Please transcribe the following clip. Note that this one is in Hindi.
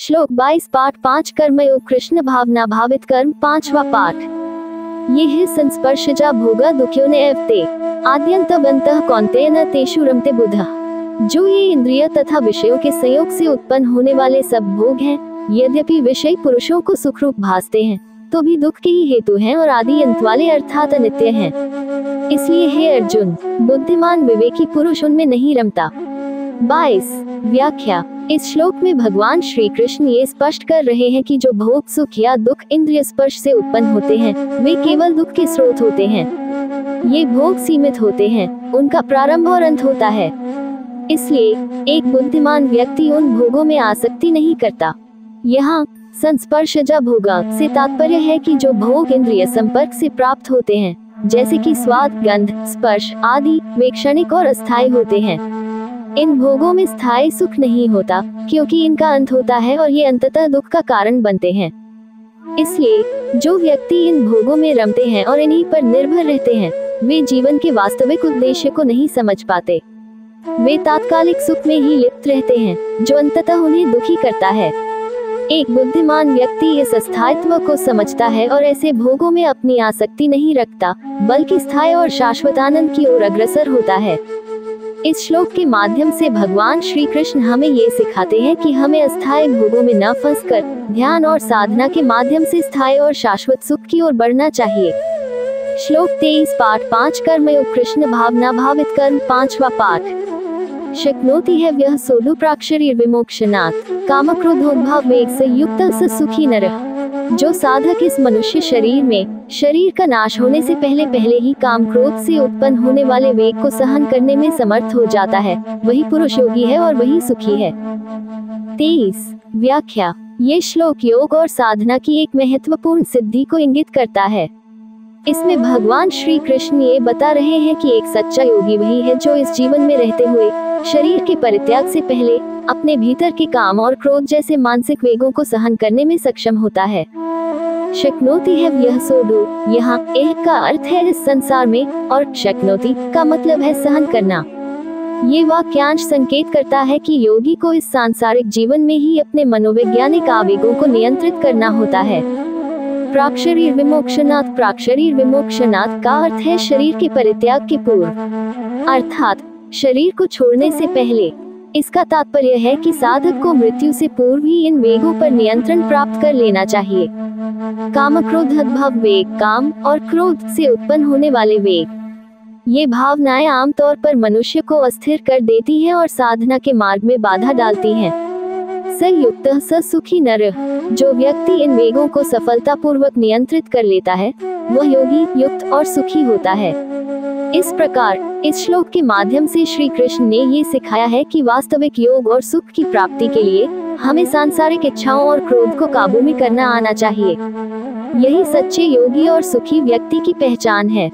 श्लोक 22 पाठ 5 कर्मयोग कृष्ण भावना भावित कर्म 5वां पाठ। ये है संस्पर्शजा भोगा दुख्यो ने एवते आद्यंतवंतः कौन्तेय न तेषु रमते बुधः। जो ये इंद्रिय तथा विषयों के संयोग से उत्पन्न होने वाले सब भोग हैं, यद्यपि विषय पुरुषों को सुखरूप भासते हैं, तो भी दुख के ही हेतु हैं और आदि अंत वाले अर्थात अनित्य हैं। इसलिए हे अर्जुन, बुद्धिमान विवेकी पुरुष उनमें नहीं रमता। 22 व्याख्या। इस श्लोक में भगवान श्री कृष्ण ये स्पष्ट कर रहे हैं कि जो भोग सुख या दुख इंद्रिय स्पर्श से उत्पन्न होते हैं, वे केवल दुख के स्रोत होते हैं। ये भोग सीमित होते हैं, उनका प्रारंभ और अंत होता है। इसलिए एक बुद्धिमान व्यक्ति उन भोगों में आसक्ति नहीं करता। यहाँ संस्पर्शजा भोगा से तात्पर्य है कि जो भोग इंद्रिय संपर्क से प्राप्त होते हैं, जैसे कि स्वाद, गंध, स्पर्श आदि, वे क्षणिक और अस्थायी होते हैं। इन भोगों में स्थायी सुख नहीं होता, क्योंकि इनका अंत होता है और ये अंततः दुख का कारण बनते हैं। इसलिए जो व्यक्ति इन भोगों में रमते हैं और इन्हीं पर निर्भर रहते हैं, वे जीवन के वास्तविक उद्देश्य को नहीं समझ पाते। वे तात्कालिक सुख में ही लिप्त रहते हैं, जो अंततः उन्हें दुखी करता है। एक बुद्धिमान व्यक्ति इस अस्थायित्व को समझता है और ऐसे भोगों में अपनी आसक्ति नहीं रखता, बल्कि स्थायी और शाश्वत आनंद की ओर अग्रसर होता है। इस श्लोक के माध्यम से भगवान श्री कृष्ण हमें ये सिखाते हैं कि हमें अस्थायी भोगों में न फंसकर ध्यान और साधना के माध्यम से स्थायी और शाश्वत सुख की ओर बढ़ना चाहिए। श्लोक 23 पाठ 5 कर्मयोग कृष्ण भावना भावित कर्म 5वां पाठ। शक्नोति है व्यः सोढुः प्राक्शरीर विमोक्षणात् कामक्रोधोद्भव वेग से युक्त स सुखी नरः। जो साधक इस मनुष्य शरीर में शरीर का नाश होने से पहले ही काम क्रोध से उत्पन्न होने वाले वेग को सहन करने में समर्थ हो जाता है, वही पुरुष योगी है और वही सुखी है। 23 व्याख्या। ये श्लोक योग और साधना की एक महत्वपूर्ण सिद्धि को इंगित करता है। इसमें भगवान श्री कृष्ण ये बता रहे हैं कि एक सच्चा योगी वही है जो इस जीवन में रहते हुए शरीर के परित्याग से पहले अपने भीतर के काम और क्रोध जैसे मानसिक वेगों को सहन करने में सक्षम होता है। शक्नोति है व्यः सोढुः, यहाँ एह का अर्थ है इस संसार में और शक्नोति का मतलब है सहन करना। ये वाक्यांश संकेत करता है कि योगी को इस सांसारिक जीवन में ही अपने मनोवैज्ञानिक आवेगों को नियंत्रित करना होता है। प्राक्शरीर विमोक्षणात्, प्राक्शरीर विमोक्षणात् का अर्थ है शरीर के परित्याग के पूर्व, अर्थात शरीर को छोड़ने से पहले। इसका तात्पर्य है कि साधक को मृत्यु से पूर्व ही इन वेगों पर नियंत्रण प्राप्त कर लेना चाहिए। काम क्रोधोद्भव वेग, काम और क्रोध से उत्पन्न होने वाले वेग, ये भावनाएं आमतौर पर मनुष्य को अस्थिर कर देती हैं और साधना के मार्ग में बाधा डालती हैं। संयुक्तः स सुखी नरः। जो व्यक्ति इन वेगों को सफलतापूर्वक नियंत्रित कर लेता है, वह योगी, युक्त और सुखी होता है। इस प्रकार इस श्लोक के माध्यम से श्री कृष्ण ने ये सिखाया है कि वास्तविक योग और सुख की प्राप्ति के लिए हमें सांसारिक इच्छाओं और क्रोध को काबू में करना आना चाहिए। यही सच्चे योगी और सुखी व्यक्ति की पहचान है।